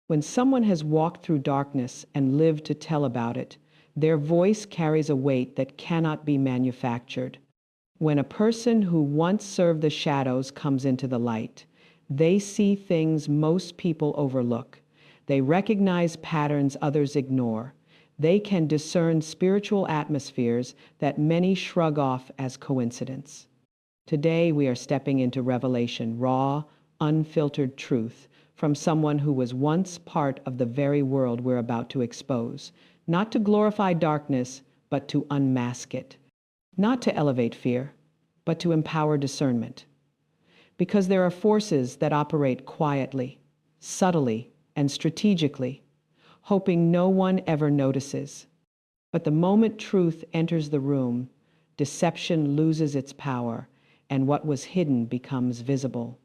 When someone has walked through darkness and lived to tell about it, their voice carries a weight that cannot be manufactured. When a person who once served the shadows comes into the light, they see things most people overlook. They recognize patterns others ignore. They can discern spiritual atmospheres that many shrug off as coincidence. Today we are stepping into revelation, raw, unfiltered truth from someone who was once part of the very world we're about to expose, not to glorify darkness, but to unmask it, not to elevate fear, but to empower discernment. Because there are forces that operate quietly, subtly, and strategically, hoping no one ever notices. But the moment truth enters the room, deception loses its power, and what was hidden becomes visible.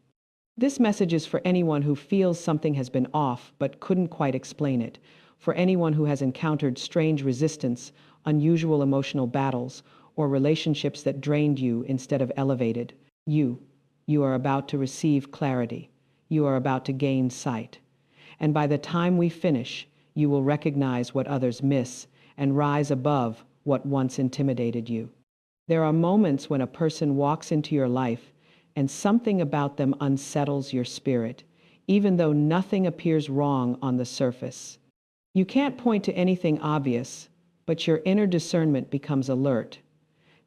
This message is for anyone who feels something has been off but couldn't quite explain it, for anyone who has encountered strange resistance, unusual emotional battles, or relationships that drained you instead of elevated. You are about to receive clarity. You are about to gain sight. And by the time we finish, you will recognize what others miss and rise above what once intimidated you. There are moments when a person walks into your life and something about them unsettles your spirit, even though nothing appears wrong on the surface. You can't point to anything obvious, but your inner discernment becomes alert.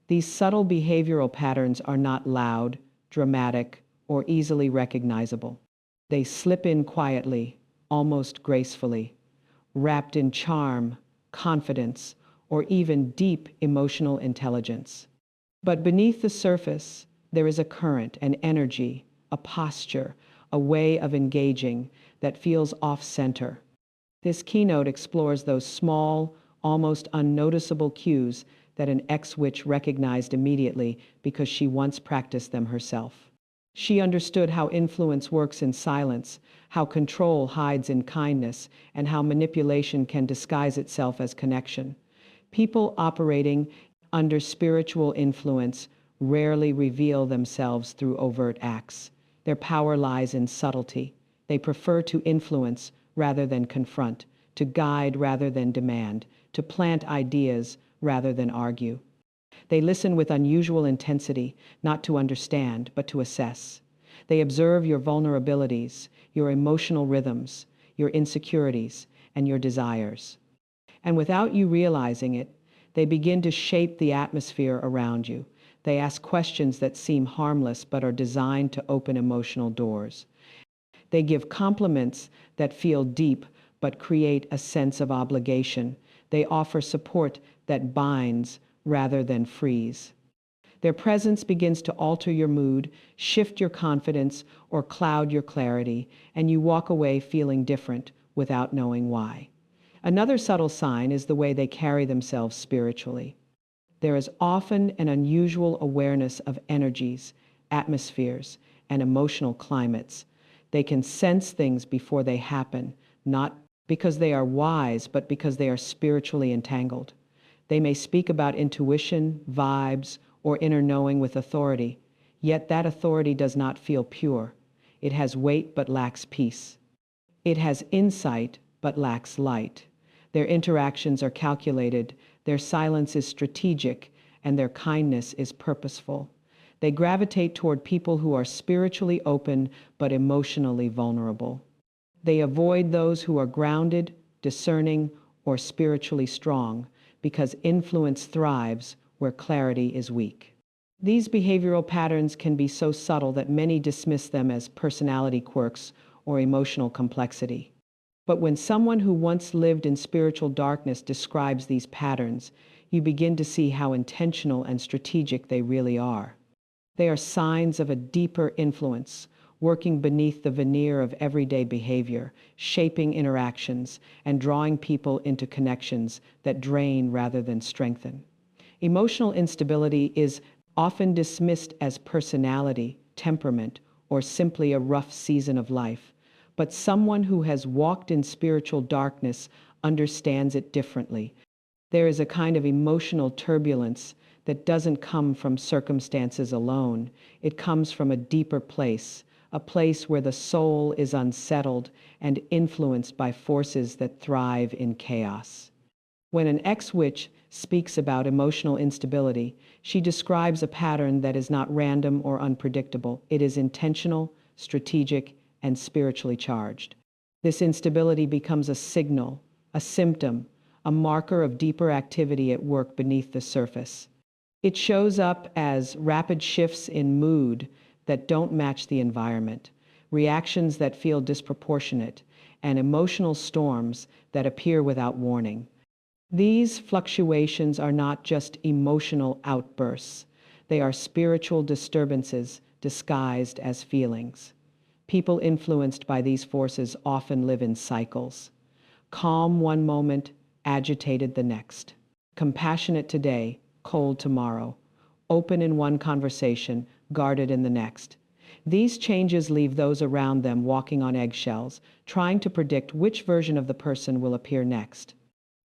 These subtle behavioral patterns are not loud, dramatic, or easily recognizable. They slip in quietly, almost gracefully, wrapped in charm, confidence, or even deep emotional intelligence. But beneath the surface, there is a current, an energy, a posture, a way of engaging that feels off-center. This keynote explores those small, almost unnoticeable cues that an ex-witch recognized immediately because she once practiced them herself. She understood how influence works in silence, how control hides in kindness, and how manipulation can disguise itself as connection. People operating under spiritual influence rarely reveal themselves through overt acts. Their power lies in subtlety. They prefer to influence rather than confront, to guide rather than demand, to plant ideas rather than argue. They listen with unusual intensity, not to understand, but to assess. They observe your vulnerabilities, your emotional rhythms, your insecurities, and your desires. And without you realizing it, they begin to shape the atmosphere around you. They ask questions that seem harmless but are designed to open emotional doors. They give compliments that feel deep but create a sense of obligation. They offer support that binds rather than frees. Their presence begins to alter your mood, shift your confidence, or cloud your clarity, and you walk away feeling different without knowing why. Another subtle sign is the way they carry themselves spiritually. There is often an unusual awareness of energies, atmospheres, and emotional climates. They can sense things before they happen, not because they are wise, but because they are spiritually entangled. They may speak about intuition, vibes, or inner knowing with authority, yet that authority does not feel pure. It has weight but lacks peace. It has insight but lacks light. Their interactions are calculated, their silence is strategic, and their kindness is purposeful. They gravitate toward people who are spiritually open but emotionally vulnerable. They avoid those who are grounded, discerning, or spiritually strong, because influence thrives where clarity is weak. These behavioral patterns can be so subtle that many dismiss them as personality quirks or emotional complexity. But when someone who once lived in spiritual darkness describes these patterns, you begin to see how intentional and strategic they really are. They are signs of a deeper influence, working beneath the veneer of everyday behavior, shaping interactions, and drawing people into connections that drain rather than strengthen. Emotional instability is often dismissed as personality, temperament, or simply a rough season of life. But someone who has walked in spiritual darkness understands it differently. There is a kind of emotional turbulence that doesn't come from circumstances alone. It comes from a deeper place, a place where the soul is unsettled and influenced by forces that thrive in chaos. When an ex-witch speaks about emotional instability, she describes a pattern that is not random or unpredictable. It is intentional, strategic, and spiritually charged. This instability becomes a signal, a symptom, a marker of deeper activity at work beneath the surface. It shows up as rapid shifts in mood that don't match the environment, reactions that feel disproportionate, and emotional storms that appear without warning. These fluctuations are not just emotional outbursts, they are spiritual disturbances disguised as feelings. People influenced by these forces often live in cycles. Calm one moment, agitated the next. Compassionate today, cold tomorrow. Open in one conversation, guarded in the next. These changes leave those around them walking on eggshells, trying to predict which version of the person will appear next.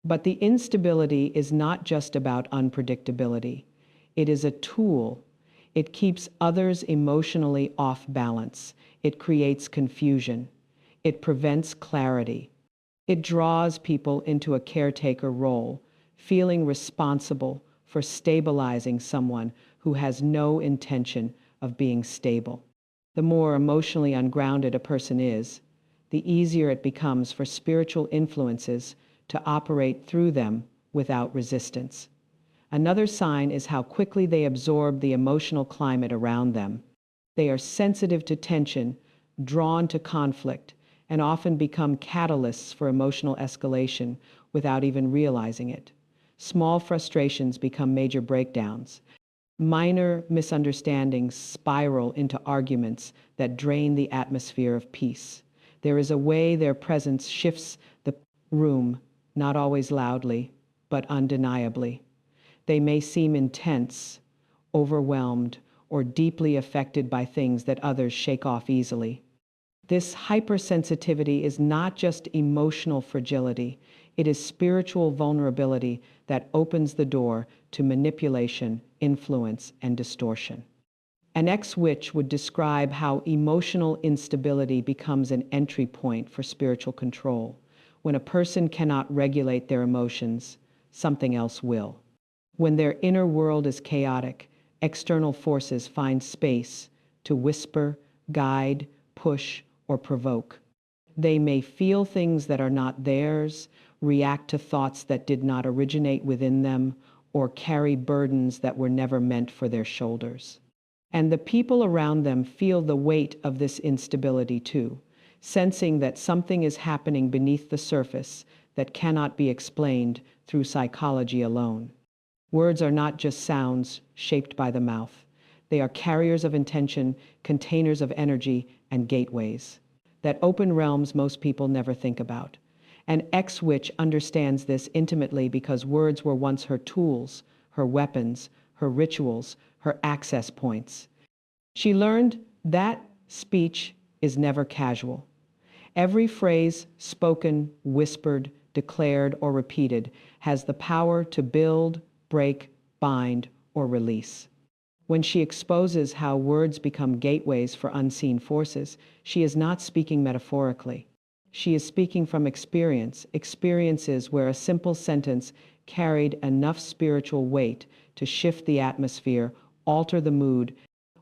But the instability is not just about unpredictability. It is a tool. It keeps others emotionally off balance. It creates confusion. It prevents clarity. It draws people into a caretaker role, feeling responsible for stabilizing someone who has no intention of being stable. The more emotionally ungrounded a person is, the easier it becomes for spiritual influences to operate through them without resistance. Another sign is how quickly they absorb the emotional climate around them. They are sensitive to tension, drawn to conflict, and often become catalysts for emotional escalation without even realizing it. Small frustrations become major breakdowns. Minor misunderstandings spiral into arguments that drain the atmosphere of peace. There is a way their presence shifts the room, not always loudly, but undeniably. They may seem intense, overwhelmed, or deeply affected by things that others shake off easily. This hypersensitivity is not just emotional fragility, it is spiritual vulnerability that opens the door to manipulation, influence, and distortion. An ex-witch would describe how emotional instability becomes an entry point for spiritual control. When a person cannot regulate their emotions, something else will. When their inner world is chaotic, external forces find space to whisper, guide, push, or provoke. They may feel things that are not theirs, react to thoughts that did not originate within them, or carry burdens that were never meant for their shoulders. And the people around them feel the weight of this instability too, sensing that something is happening beneath the surface that cannot be explained through psychology alone. Words are not just sounds shaped by the mouth. They are carriers of intention, containers of energy, and gateways that open realms most people never think about. An ex-witch understands this intimately because words were once her tools, her weapons, her rituals, her access points. She learned that speech is never casual. Every phrase spoken, whispered, declared, or repeated has the power to build, break, bind, or release. When she exposes how words become gateways for unseen forces, she is not speaking metaphorically. She is speaking from experience, experiences where a simple sentence carried enough spiritual weight to shift the atmosphere, alter the mood,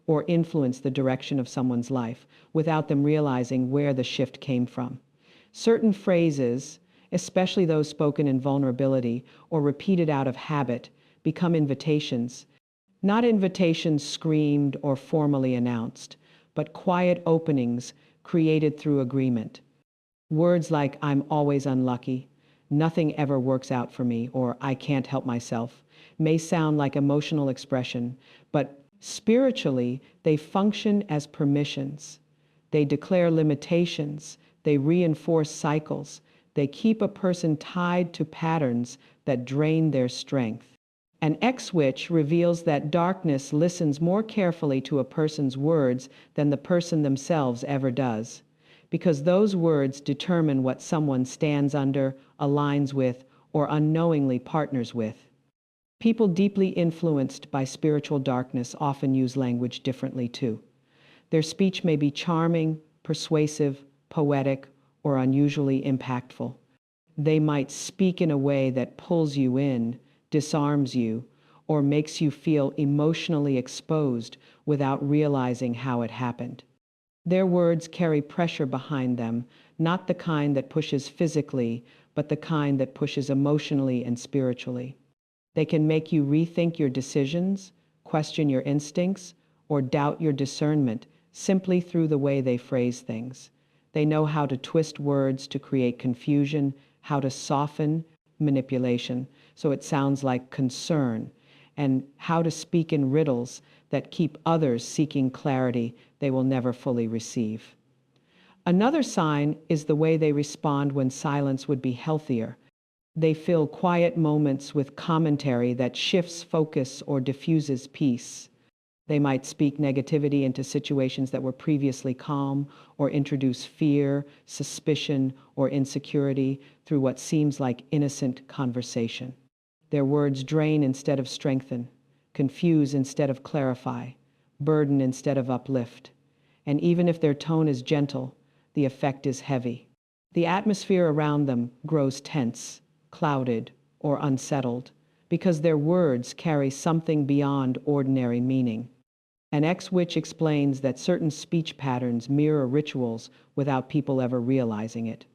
or influence the direction of someone's life without them realizing where the shift came from. Certain phrases, especially those spoken in vulnerability or repeated out of habit, become invitations. Not invitations screamed or formally announced, but quiet openings created through agreement. Words like "I'm always unlucky," "nothing ever works out for me," or "I can't help myself" may sound like emotional expression, but spiritually they function as permissions. They declare limitations, they reinforce cycles, they keep a person tied to patterns that drain their strength. An ex-witch reveals that darkness listens more carefully to a person's words than the person themselves ever does, because those words determine what someone stands under, aligns with, or unknowingly partners with. People deeply influenced by spiritual darkness often use language differently too. Their speech may be charming, persuasive, poetic, or unusually impactful. They might speak in a way that pulls you in, disarms you, or makes you feel emotionally exposed without realizing how it happened. Their words carry pressure behind them, not the kind that pushes physically, but the kind that pushes emotionally and spiritually. They can make you rethink your decisions, question your instincts, or doubt your discernment simply through the way they phrase things. They know how to twist words to create confusion, how to soften manipulation so it sounds like concern, and how to speak in riddles that keep others seeking clarity they will never fully receive. Another sign is the way they respond when silence would be healthier. They fill quiet moments with commentary that shifts focus or diffuses peace. They might speak negativity into situations that were previously calm, or introduce fear, suspicion, or insecurity through what seems like innocent conversation. Their words drain instead of strengthen, confuse instead of clarify, burden instead of uplift. And even if their tone is gentle, the effect is heavy. The atmosphere around them grows tense, clouded, or unsettled, because their words carry something beyond ordinary meaning. An ex-witch explains that certain speech patterns mirror rituals without people ever realizing it.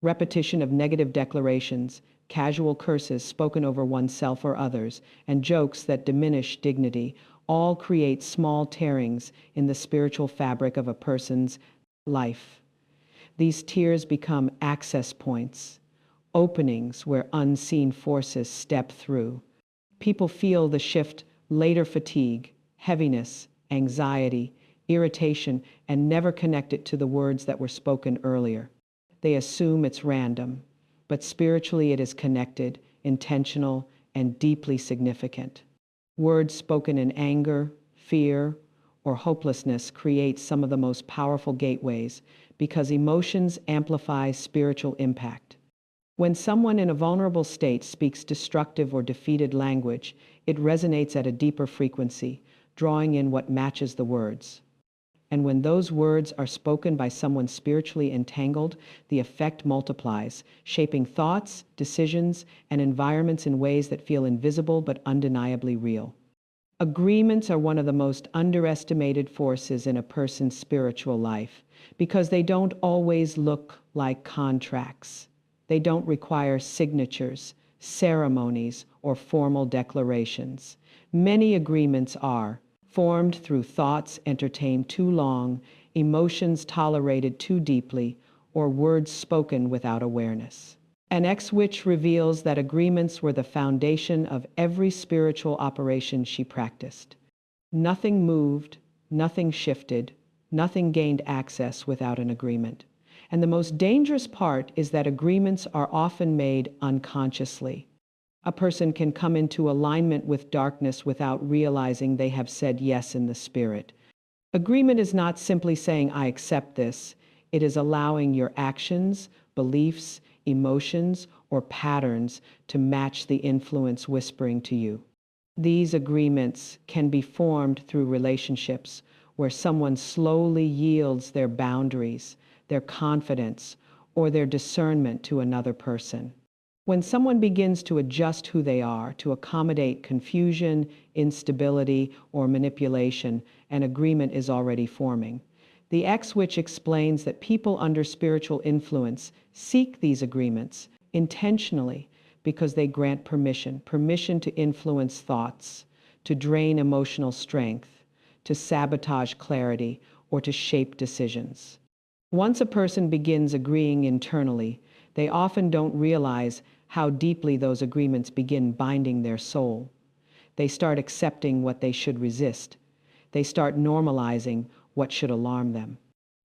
Repetition of negative declarations, casual curses spoken over oneself or others, and jokes that diminish dignity all create small tearings in the spiritual fabric of a person's life. These tears become access points, openings where unseen forces step through. People feel the shift later: fatigue, heaviness, anxiety, irritation, and never connect it to the words that were spoken earlier. They assume it's random, but spiritually it is connected, intentional, and deeply significant. Words spoken in anger, fear, or hopelessness create some of the most powerful gateways because emotions amplify spiritual impact. When someone in a vulnerable state speaks destructive or defeated language, it resonates at a deeper frequency, drawing in what matches the words. And when those words are spoken by someone spiritually entangled, the effect multiplies, shaping thoughts, decisions, and environments in ways that feel invisible but undeniably real. Agreements are one of the most underestimated forces in a person's spiritual life because they don't always look like contracts. They don't require signatures, ceremonies, or formal declarations. Many agreements are formed through thoughts entertained too long, emotions tolerated too deeply, or words spoken without awareness. An ex-witch reveals that agreements were the foundation of every spiritual operation she practiced. Nothing moved, nothing shifted, nothing gained access without an agreement. And the most dangerous part is that agreements are often made unconsciously. A person can come into alignment with darkness without realizing they have said yes in the spirit. Agreement is not simply saying, "I accept this." It is allowing your actions, beliefs, emotions, or patterns to match the influence whispering to you. These agreements can be formed through relationships where someone slowly yields their boundaries, their confidence, or their discernment to another person. When someone begins to adjust who they are to accommodate confusion, instability, or manipulation, an agreement is already forming. The ex-witch explains that people under spiritual influence seek these agreements intentionally because they grant permission to influence thoughts, to drain emotional strength, to sabotage clarity, or to shape decisions. Once a person begins agreeing internally, they often don't realize how deeply those agreements begin binding their soul. They start accepting what they should resist. They start normalizing what should alarm them.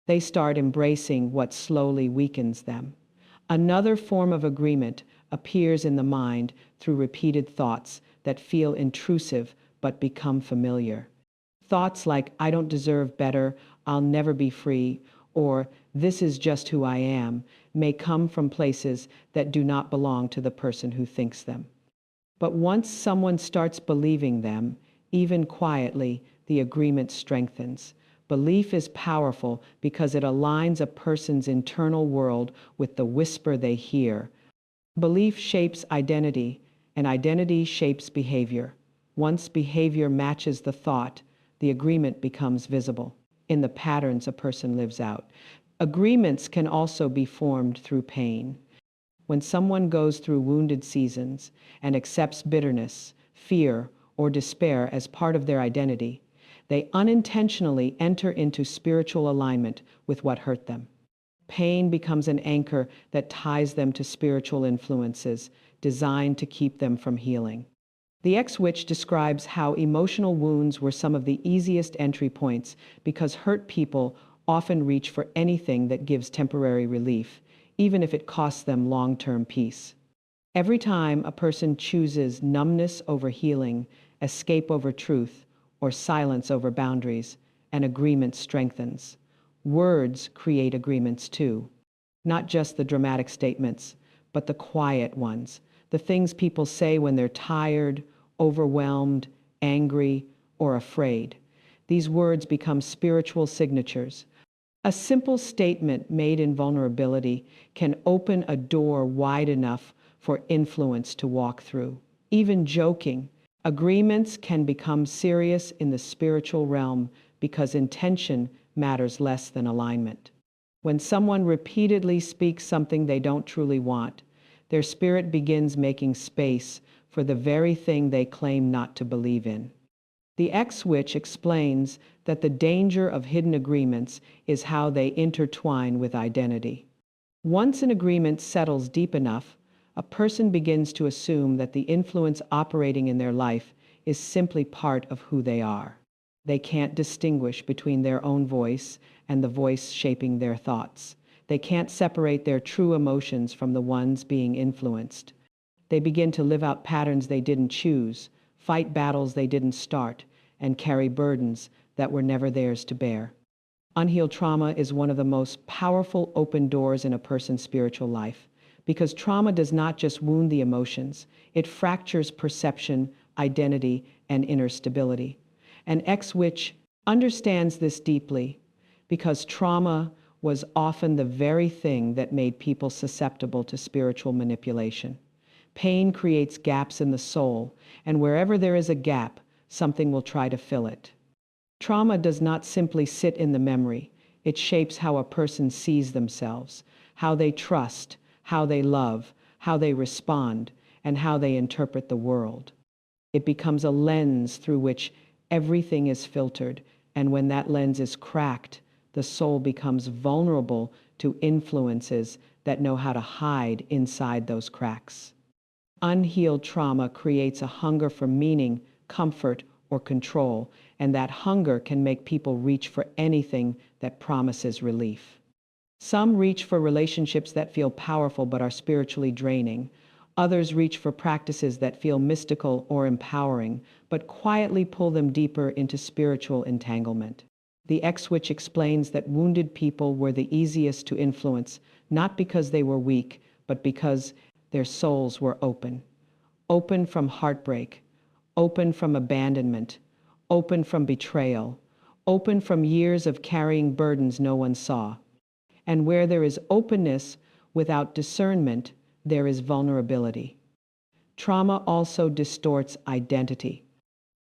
They start embracing what slowly weakens them. Another form of agreement appears in the mind through repeated thoughts that feel intrusive but become familiar. Thoughts like, "I don't deserve better," "I'll never be free," or "this is just who I am," may come from places that do not belong to the person who thinks them. But once someone starts believing them, even quietly, the agreement strengthens. Belief is powerful because it aligns a person's internal world with the whisper they hear. Belief shapes identity, and identity shapes behavior. Once behavior matches the thought, the agreement becomes visible in the patterns a person lives out. Agreements can also be formed through pain. When someone goes through wounded seasons and accepts bitterness, fear, or despair as part of their identity, they unintentionally enter into spiritual alignment with what hurt them. Pain becomes an anchor that ties them to spiritual influences designed to keep them from healing. The ex-witch describes how emotional wounds were some of the easiest entry points because hurt people often reach for anything that gives temporary relief, even if it costs them long-term peace. Every time a person chooses numbness over healing, escape over truth, or silence over boundaries, an agreement strengthens. Words create agreements too. Not just the dramatic statements, but the quiet ones, the things people say when they're tired, overwhelmed, angry, or afraid. These words become spiritual signatures. A simple statement made in vulnerability can open a door wide enough for influence to walk through. Even joking, agreements can become serious in the spiritual realm because intention matters less than alignment. When someone repeatedly speaks something they don't truly want, their spirit begins making space for the very thing they claim not to believe in. The ex-witch explains that the danger of hidden agreements is how they intertwine with identity. Once an agreement settles deep enough, a person begins to assume that the influence operating in their life is simply part of who they are. They can't distinguish between their own voice and the voice shaping their thoughts. They can't separate their true emotions from the ones being influenced. They begin to live out patterns they didn't choose, fight battles they didn't start, and carry burdens that were never theirs to bear. Unhealed trauma is one of the most powerful open doors in a person's spiritual life, because trauma does not just wound the emotions, it fractures perception, identity, and inner stability. An ex-witch understands this deeply because trauma was often the very thing that made people susceptible to spiritual manipulation. Pain creates gaps in the soul, and wherever there is a gap, something will try to fill it. Trauma does not simply sit in the memory. It shapes how a person sees themselves, how they trust, how they love, how they respond, and how they interpret the world. It becomes a lens through which everything is filtered, and when that lens is cracked, the soul becomes vulnerable to influences that know how to hide inside those cracks. Unhealed trauma creates a hunger for meaning, comfort, or control, and that hunger can make people reach for anything that promises relief. Some reach for relationships that feel powerful but are spiritually draining. Others reach for practices that feel mystical or empowering, but quietly pull them deeper into spiritual entanglement. The ex-witch explains that wounded people were the easiest to influence, not because they were weak, but because their souls were open. Open from heartbreak, open from abandonment, open from betrayal, open from years of carrying burdens no one saw. And where there is openness without discernment, there is vulnerability. Trauma also distorts identity.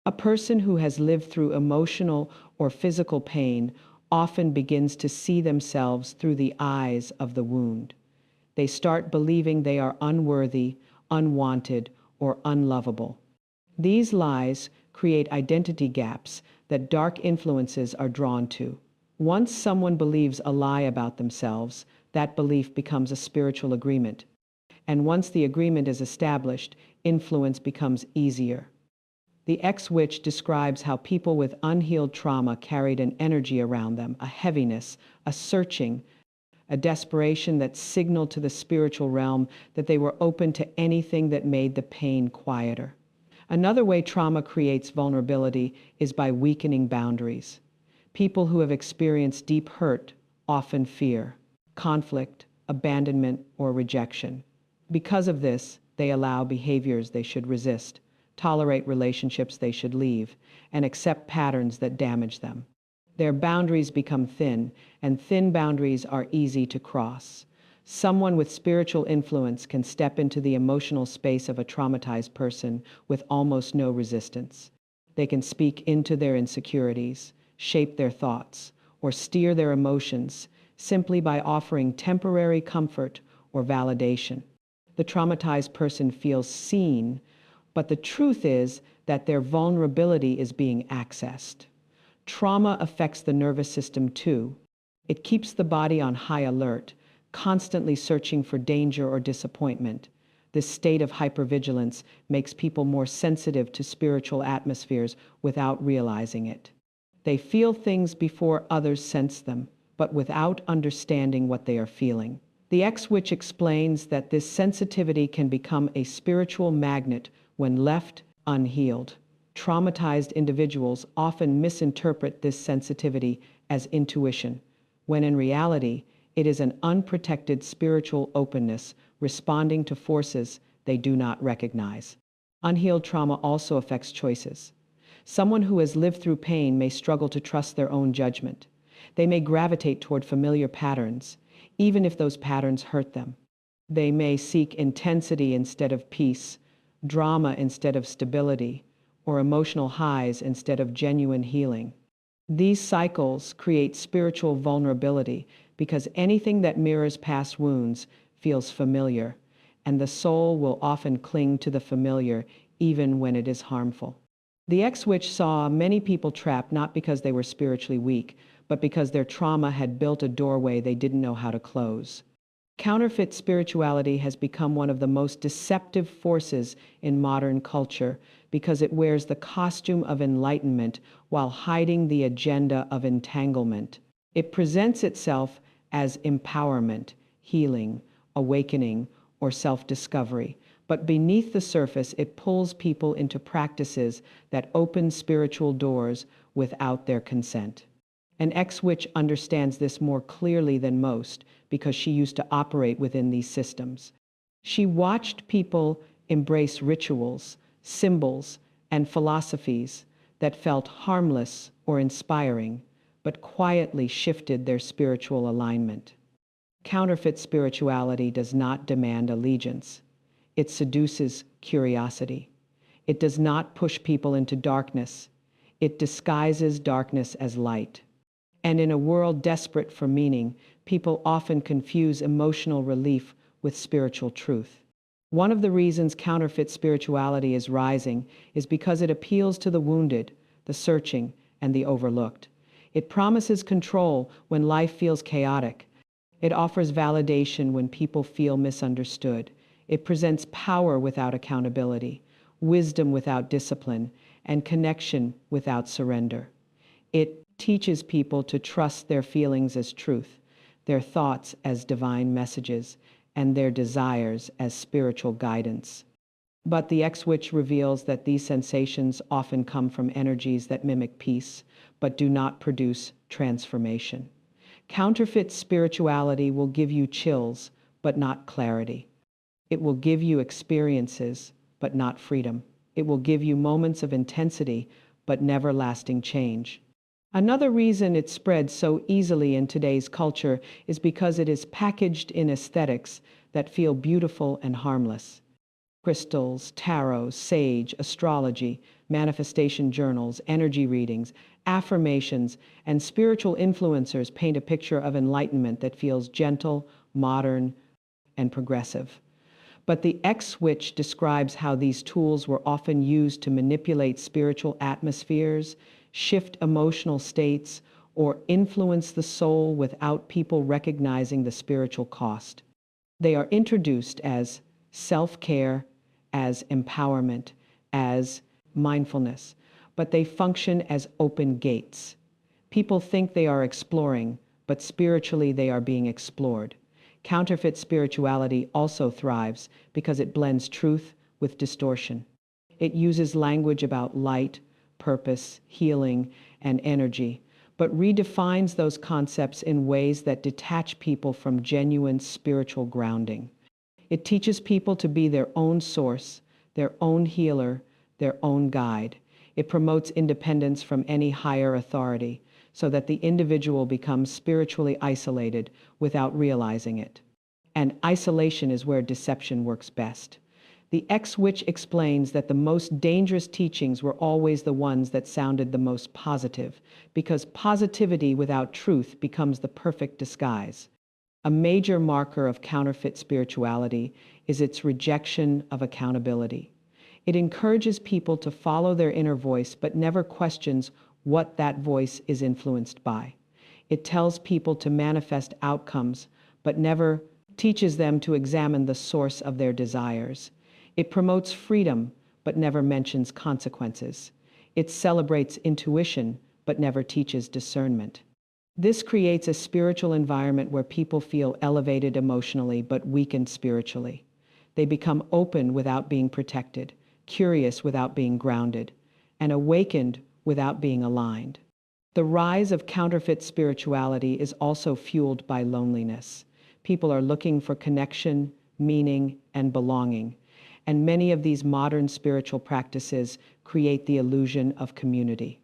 A person who has lived through emotional or physical pain often begins to see themselves through the eyes of the wound. They start believing they are unworthy, unwanted, or unlovable. These lies create identity gaps that dark influences are drawn to. Once someone believes a lie about themselves, that belief becomes a spiritual agreement. And once the agreement is established, influence becomes easier. The ex-witch describes how people with unhealed trauma carried an energy around them, a heaviness, a searching, a desperation that signaled to the spiritual realm that they were open to anything that made the pain quieter. Another way trauma creates vulnerability is by weakening boundaries. People who have experienced deep hurt often fear conflict, abandonment, or rejection. Because of this, they allow behaviors they should resist, tolerate relationships they should leave, and accept patterns that damage them. Their boundaries become thin, and thin boundaries are easy to cross. Someone with spiritual influence can step into the emotional space of a traumatized person with almost no resistance. They can speak into their insecurities, shape their thoughts, or steer their emotions simply by offering temporary comfort or validation. The traumatized person feels seen, but the truth is that their vulnerability is being accessed. Trauma affects the nervous system too. It keeps the body on high alert, constantly searching for danger or disappointment. This state of hypervigilance makes people more sensitive to spiritual atmospheres without realizing it. They feel things before others sense them, but without understanding what they are feeling. The X-Witch explains that this sensitivity can become a spiritual magnet when left unhealed. Traumatized individuals often misinterpret this sensitivity as intuition, when in reality, it is an unprotected spiritual openness responding to forces they do not recognize. Unhealed trauma also affects choices. Someone who has lived through pain may struggle to trust their own judgment. They may gravitate toward familiar patterns, even if those patterns hurt them. They may seek intensity instead of peace, drama instead of stability, or emotional highs instead of genuine healing. These cycles create spiritual vulnerability because anything that mirrors past wounds feels familiar, and the soul will often cling to the familiar even when it is harmful. The X-Witch saw many people trapped not because they were spiritually weak, but because their trauma had built a doorway they didn't know how to close. Counterfeit spirituality has become one of the most deceptive forces in modern culture because it wears the costume of enlightenment while hiding the agenda of entanglement. It presents itself as empowerment, healing, awakening, or self-discovery, but beneath the surface it pulls people into practices that open spiritual doors without their consent. An X-Witch understands this more clearly than most because she used to operate within these systems. She watched people embrace rituals, symbols, and philosophies that felt harmless or inspiring, but quietly shifted their spiritual alignment. Counterfeit spirituality does not demand allegiance. It seduces curiosity. It does not push people into darkness. It disguises darkness as light. And in a world desperate for meaning, people often confuse emotional relief with spiritual truth. One of the reasons counterfeit spirituality is rising is because it appeals to the wounded, the searching, and the overlooked. It promises control when life feels chaotic. It offers validation when people feel misunderstood. It presents power without accountability, wisdom without discipline, and connection without surrender. It teaches people to trust their feelings as truth, their thoughts as divine messages, and their desires as spiritual guidance. But the X-Witch reveals that these sensations often come from energies that mimic peace, but do not produce transformation. Counterfeit spirituality will give you chills, but not clarity. It will give you experiences, but not freedom. It will give you moments of intensity, but never lasting change. Another reason it spreads so easily in today's culture is because it is packaged in aesthetics that feel beautiful and harmless. Crystals, tarot, sage, astrology, manifestation journals, energy readings, affirmations, and spiritual influencers paint a picture of enlightenment that feels gentle, modern, and progressive. But the X-Witch describes how these tools were often used to manipulate spiritual atmospheres, shift emotional states, or influence the soul without people recognizing the spiritual cost. They are introduced as self-care, as empowerment, as mindfulness, but they function as open gates. People think they are exploring, but spiritually they are being explored. Counterfeit spirituality also thrives because it blends truth with distortion. It uses language about light, purpose, healing, and energy, but redefines those concepts in ways that detach people from genuine spiritual grounding. It teaches people to be their own source, their own healer, their own guide. It promotes independence from any higher authority, so that the individual becomes spiritually isolated without realizing it. And isolation is where deception works best. The ex-witch explains that the most dangerous teachings were always the ones that sounded the most positive, because positivity without truth becomes the perfect disguise. A major marker of counterfeit spirituality is its rejection of accountability. It encourages people to follow their inner voice but never questions what that voice is influenced by. It tells people to manifest outcomes but never teaches them to examine the source of their desires. It promotes freedom, but never mentions consequences. It celebrates intuition, but never teaches discernment. This creates a spiritual environment where people feel elevated emotionally, but weakened spiritually. They become open without being protected, curious without being grounded, and awakened without being aligned. The rise of counterfeit spirituality is also fueled by loneliness. People are looking for connection, meaning, and belonging. And many of these modern spiritual practices create the illusion of community.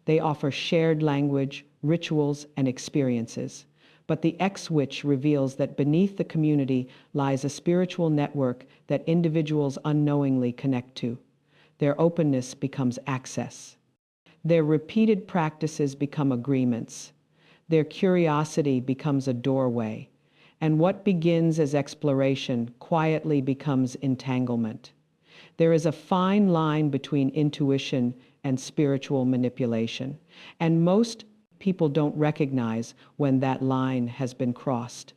They offer shared language, rituals, and experiences. But the ex-witch reveals that beneath the community lies a spiritual network that individuals unknowingly connect to. Their openness becomes access. Their repeated practices become agreements. Their curiosity becomes a doorway. And what begins as exploration quietly becomes entanglement. There is a fine line between intuition and spiritual manipulation, and most people don't recognize when that line has been crossed.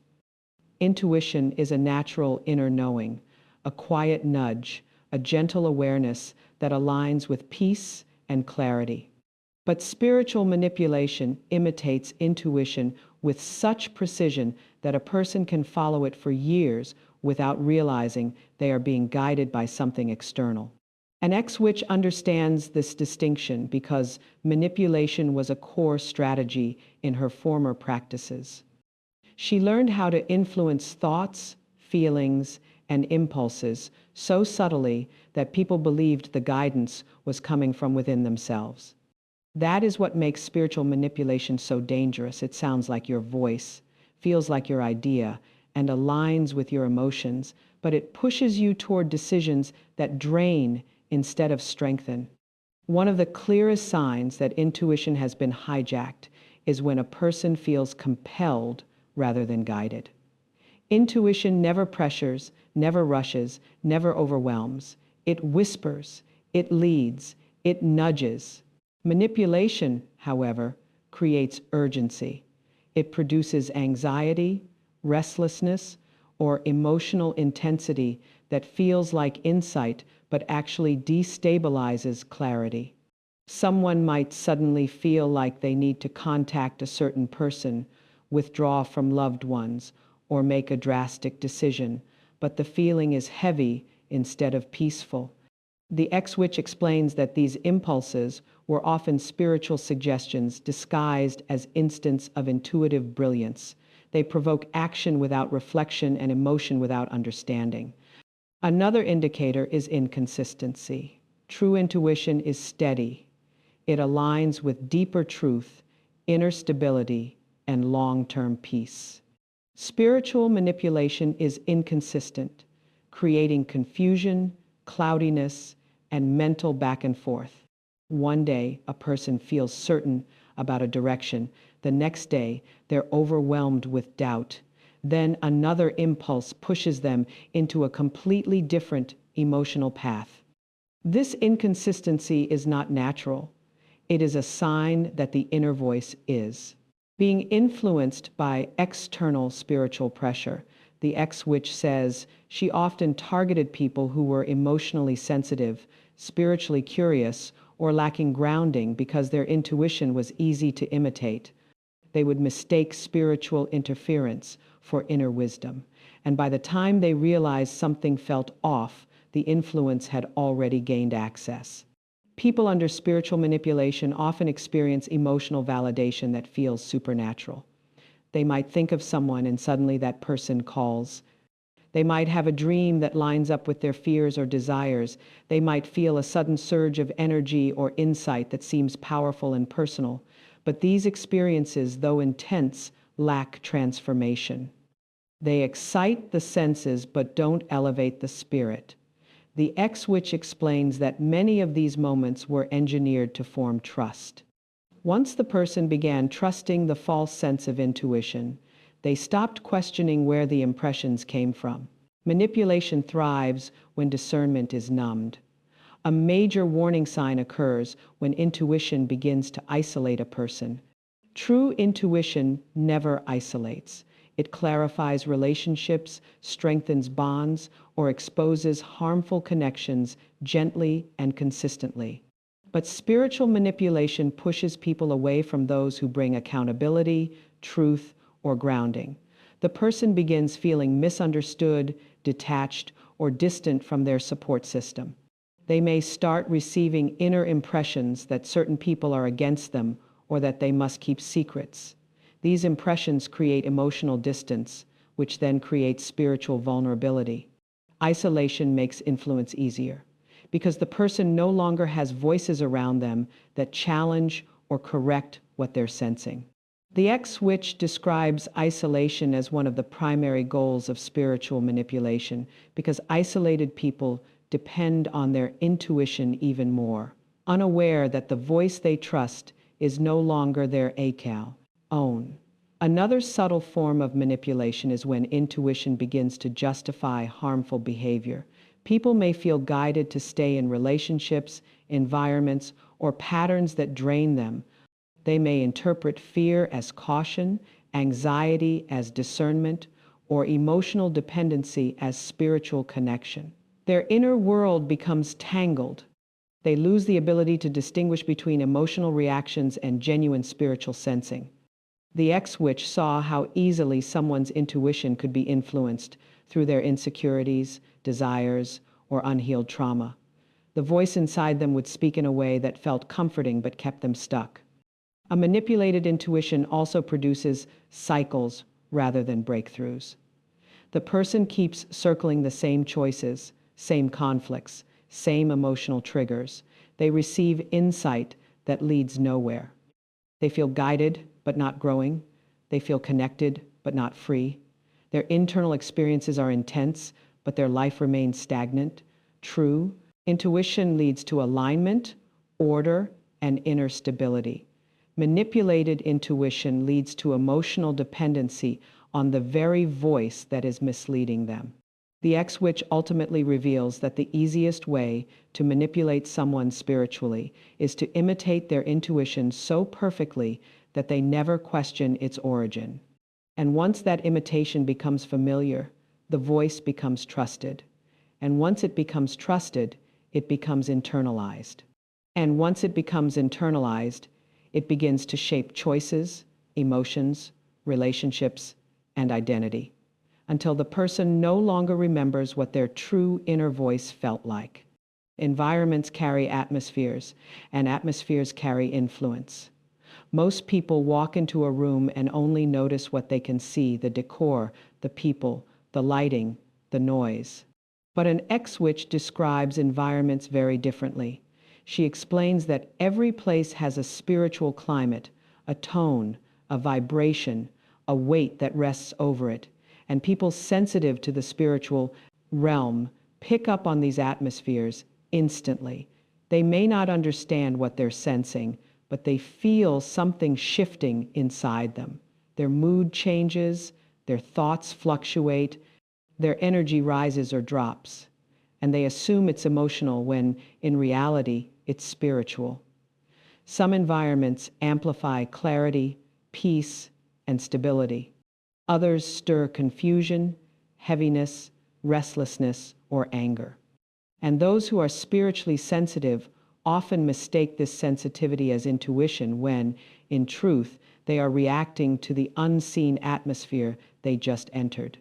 Intuition is a natural inner knowing, a quiet nudge, a gentle awareness that aligns with peace and clarity. But spiritual manipulation imitates intuition with such precision that a person can follow it for years without realizing they are being guided by something external. An ex-witch understands this distinction because manipulation was a core strategy in her former practices. She learned how to influence thoughts, feelings, and impulses so subtly that people believed the guidance was coming from within themselves. That is what makes spiritual manipulation so dangerous. It sounds like your voice, feels like your idea, and aligns with your emotions, but it pushes you toward decisions that drain instead of strengthen. One of the clearest signs that intuition has been hijacked is when a person feels compelled rather than guided. Intuition never pressures, never rushes, never overwhelms. It whispers, it leads, it nudges. Manipulation, however, creates urgency. It produces anxiety, restlessness, or emotional intensity that feels like insight but actually destabilizes clarity. Someone might suddenly feel like they need to contact a certain person, withdraw from loved ones, or make a drastic decision, but the feeling is heavy instead of peaceful. The ex-witch explains that these impulses were often spiritual suggestions disguised as instants of intuitive brilliance. They provoke action without reflection and emotion without understanding. Another indicator is inconsistency. True intuition is steady. It aligns with deeper truth, inner stability, and long-term peace. Spiritual manipulation is inconsistent, creating confusion, cloudiness, and mental back and forth. One day, a person feels certain about a direction. The next day, they're overwhelmed with doubt. Then another impulse pushes them into a completely different emotional path. This inconsistency is not natural. It is a sign that the inner voice is being influenced by external spiritual pressure. The ex-witch says she often targeted people who were emotionally sensitive, spiritually curious, or lacking grounding because their intuition was easy to imitate. They would mistake spiritual interference for inner wisdom, and by the time they realized something felt off, the influence had already gained access. People under spiritual manipulation often experience emotional validation that feels supernatural. They might think of someone and suddenly that person calls. They might have a dream that lines up with their fears or desires. They might feel a sudden surge of energy or insight that seems powerful and personal. But these experiences, though intense, lack transformation. They excite the senses but don't elevate the spirit. The X-Witch explains that many of these moments were engineered to form trust. Once the person began trusting the false sense of intuition, they stopped questioning where the impressions came from. Manipulation thrives when discernment is numbed. A major warning sign occurs when intuition begins to isolate a person. True intuition never isolates. It clarifies relationships, strengthens bonds, or exposes harmful connections gently and consistently. But spiritual manipulation pushes people away from those who bring accountability, truth, or grounding. The person begins feeling misunderstood, detached, or distant from their support system. They may start receiving inner impressions that certain people are against them or that they must keep secrets. These impressions create emotional distance, which then creates spiritual vulnerability. Isolation makes influence easier, because the person no longer has voices around them that challenge or correct what they're sensing. The X-Witch describes isolation as one of the primary goals of spiritual manipulation, because isolated people depend on their intuition even more, unaware that the voice they trust is no longer their own. Another subtle form of manipulation is when intuition begins to justify harmful behavior. People may feel guided to stay in relationships, environments, or patterns that drain them. They may interpret fear as caution, anxiety as discernment, or emotional dependency as spiritual connection. Their inner world becomes tangled. They lose the ability to distinguish between emotional reactions and genuine spiritual sensing. The X-Witch saw how easily someone's intuition could be influenced through their insecurities, desires, or unhealed trauma. The voice inside them would speak in a way that felt comforting but kept them stuck. A manipulated intuition also produces cycles rather than breakthroughs. The person keeps circling the same choices, same conflicts, same emotional triggers. They receive insight that leads nowhere. They feel guided but not growing. They feel connected but not free. Their internal experiences are intense, but their life remains stagnant. True intuition leads to alignment, order, and inner stability. Manipulated intuition leads to emotional dependency on the very voice that is misleading them. The X-Witch ultimately reveals that the easiest way to manipulate someone spiritually is to imitate their intuition so perfectly that they never question its origin. And once that imitation becomes familiar, the voice becomes trusted. And once it becomes trusted, it becomes internalized. And once it becomes internalized, it begins to shape choices, emotions, relationships, and identity, until the person no longer remembers what their true inner voice felt like. Environments carry atmospheres, and atmospheres carry influence. Most people walk into a room and only notice what they can see: the decor, the people, the lighting, the noise. But an X-Witch describes environments very differently. She explains that every place has a spiritual climate, a tone, a vibration, a weight that rests over it, and people sensitive to the spiritual realm pick up on these atmospheres instantly. They may not understand what they're sensing, but they feel something shifting inside them. Their mood changes, their thoughts fluctuate, their energy rises or drops, and they assume it's emotional when, in reality, it's spiritual. Some environments amplify clarity, peace, and stability. Others stir confusion, heaviness, restlessness, or anger. And those who are spiritually sensitive often mistake this sensitivity as intuition when, in truth, they are reacting to the unseen atmosphere they just entered.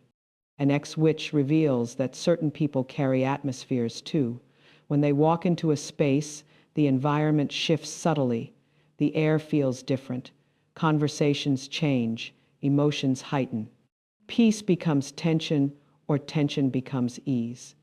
An X-Witch reveals that certain people carry atmospheres too. When they walk into a space, the environment shifts subtly. The air feels different. Conversations change. Emotions heighten. Peace becomes tension, or tension becomes ease.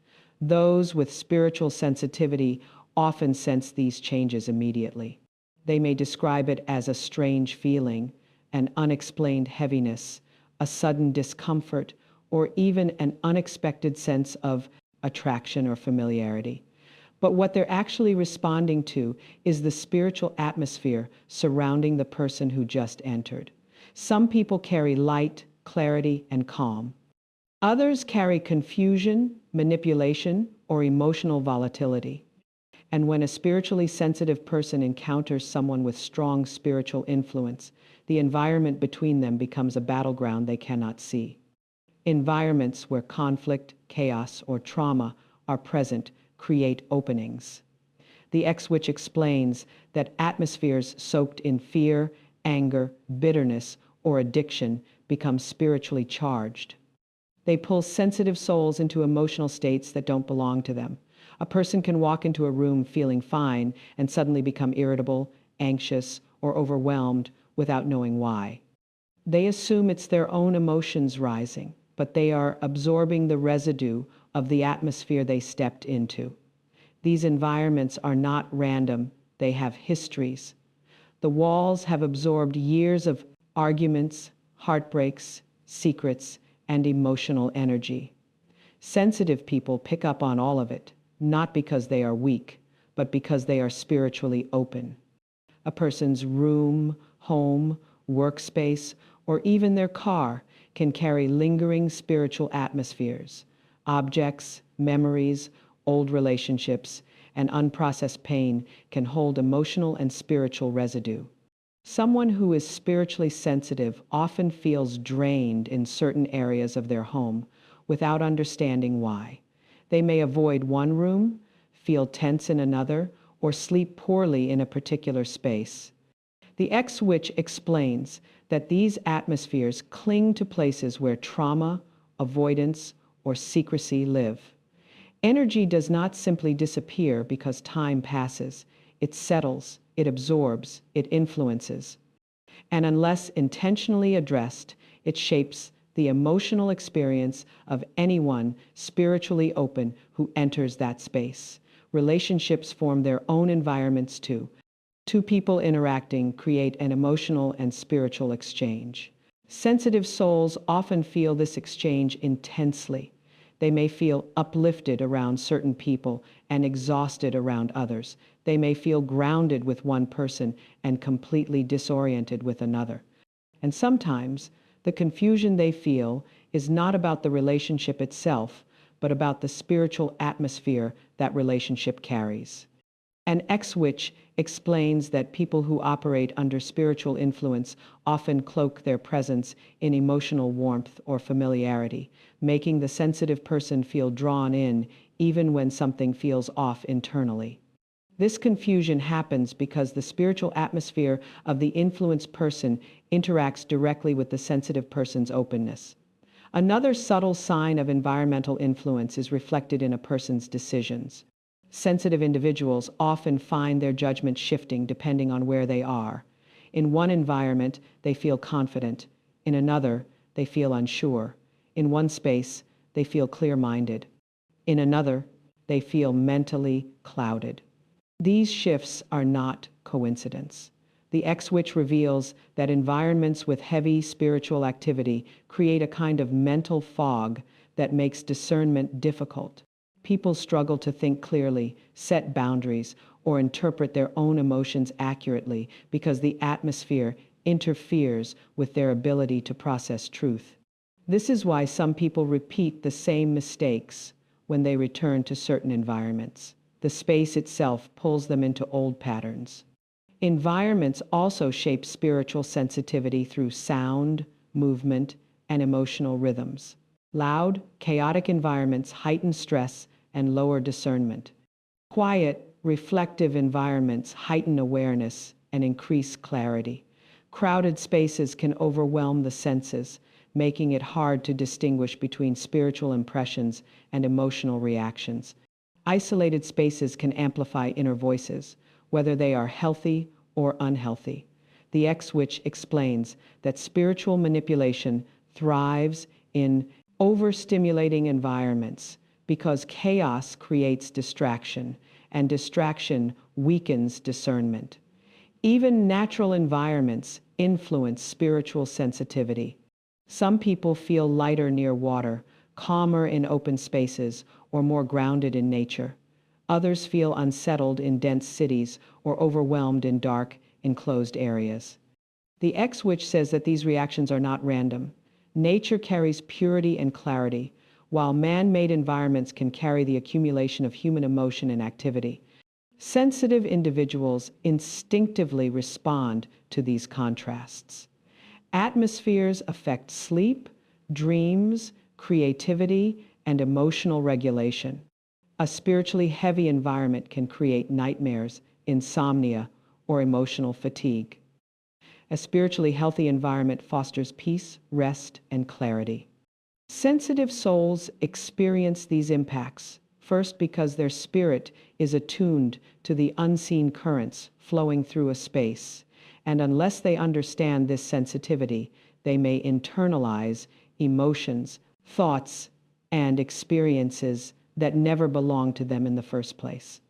Those with spiritual sensitivity often sense these changes immediately. They may describe it as a strange feeling, an unexplained heaviness, a sudden discomfort, or even an unexpected sense of attraction or familiarity. But what they're actually responding to is the spiritual atmosphere surrounding the person who just entered. Some people carry light, clarity, and calm. Others carry confusion, manipulation, or emotional volatility. And when a spiritually sensitive person encounters someone with strong spiritual influence, the environment between them becomes a battleground they cannot see. Environments where conflict, chaos, or trauma are present create openings. The X-Witch explains that atmospheres soaked in fear, anger, bitterness, or addiction become spiritually charged. They pull sensitive souls into emotional states that don't belong to them. A person can walk into a room feeling fine and suddenly become irritable, anxious, or overwhelmed without knowing why. They assume it's their own emotions rising, but they are absorbing the residue of the atmosphere they stepped into. These environments are not random, they have histories. The walls have absorbed years of arguments, heartbreaks, secrets, and emotional energy. Sensitive people pick up on all of it, not because they are weak, but because they are spiritually open. A person's room, home, workspace, or even their car can carry lingering spiritual atmospheres. Objects, memories, old relationships, and unprocessed pain can hold emotional and spiritual residue. Someone who is spiritually sensitive often feels drained in certain areas of their home without understanding why. They may avoid one room, feel tense in another, or sleep poorly in a particular space. The X-Witch explains that these atmospheres cling to places where trauma, avoidance, or secrecy live. Energy does not simply disappear because time passes. It settles, it absorbs, it influences. And unless intentionally addressed, it shapes the emotional experience of anyone spiritually open who enters that space. Relationships form their own environments too. Two people interacting create an emotional and spiritual exchange. Sensitive souls often feel this exchange intensely. They may feel uplifted around certain people and exhausted around others. They may feel grounded with one person and completely disoriented with another. And sometimes the confusion they feel is not about the relationship itself, but about the spiritual atmosphere that relationship carries. An X-Witch explains that people who operate under spiritual influence often cloak their presence in emotional warmth or familiarity, making the sensitive person feel drawn in even when something feels off internally. This confusion happens because the spiritual atmosphere of the influenced person interacts directly with the sensitive person's openness. Another subtle sign of environmental influence is reflected in a person's decisions. Sensitive individuals often find their judgment shifting depending on where they are. In one environment, they feel confident. In another, they feel unsure. In one space, they feel clear-minded. In another, they feel mentally clouded. These shifts are not coincidence. The X-Witch reveals that environments with heavy spiritual activity create a kind of mental fog that makes discernment difficult. People struggle to think clearly, set boundaries, or interpret their own emotions accurately because the atmosphere interferes with their ability to process truth. This is why some people repeat the same mistakes when they return to certain environments. The space itself pulls them into old patterns. Environments also shape spiritual sensitivity through sound, movement, and emotional rhythms. Loud, chaotic environments heighten stress and lower discernment. Quiet, reflective environments heighten awareness and increase clarity. Crowded spaces can overwhelm the senses, making it hard to distinguish between spiritual impressions and emotional reactions. Isolated spaces can amplify inner voices, whether they are healthy or unhealthy. The X-Witch explains that spiritual manipulation thrives in overstimulating environments because chaos creates distraction, and distraction weakens discernment. Even natural environments influence spiritual sensitivity. Some people feel lighter near water, calmer in open spaces, or more grounded in nature. Others feel unsettled in dense cities or overwhelmed in dark, enclosed areas. The ex-witch says that these reactions are not random. Nature carries purity and clarity, while man-made environments can carry the accumulation of human emotion and activity. Sensitive individuals instinctively respond to these contrasts. Atmospheres affect sleep, dreams, creativity, and emotional regulation. A spiritually heavy environment can create nightmares, insomnia, or emotional fatigue. A spiritually healthy environment fosters peace, rest, and clarity. Sensitive souls experience these impacts, first because their spirit is attuned to the unseen currents flowing through a space, and unless they understand this sensitivity, they may internalize emotions, thoughts, and experiences that never belonged to them in the first place.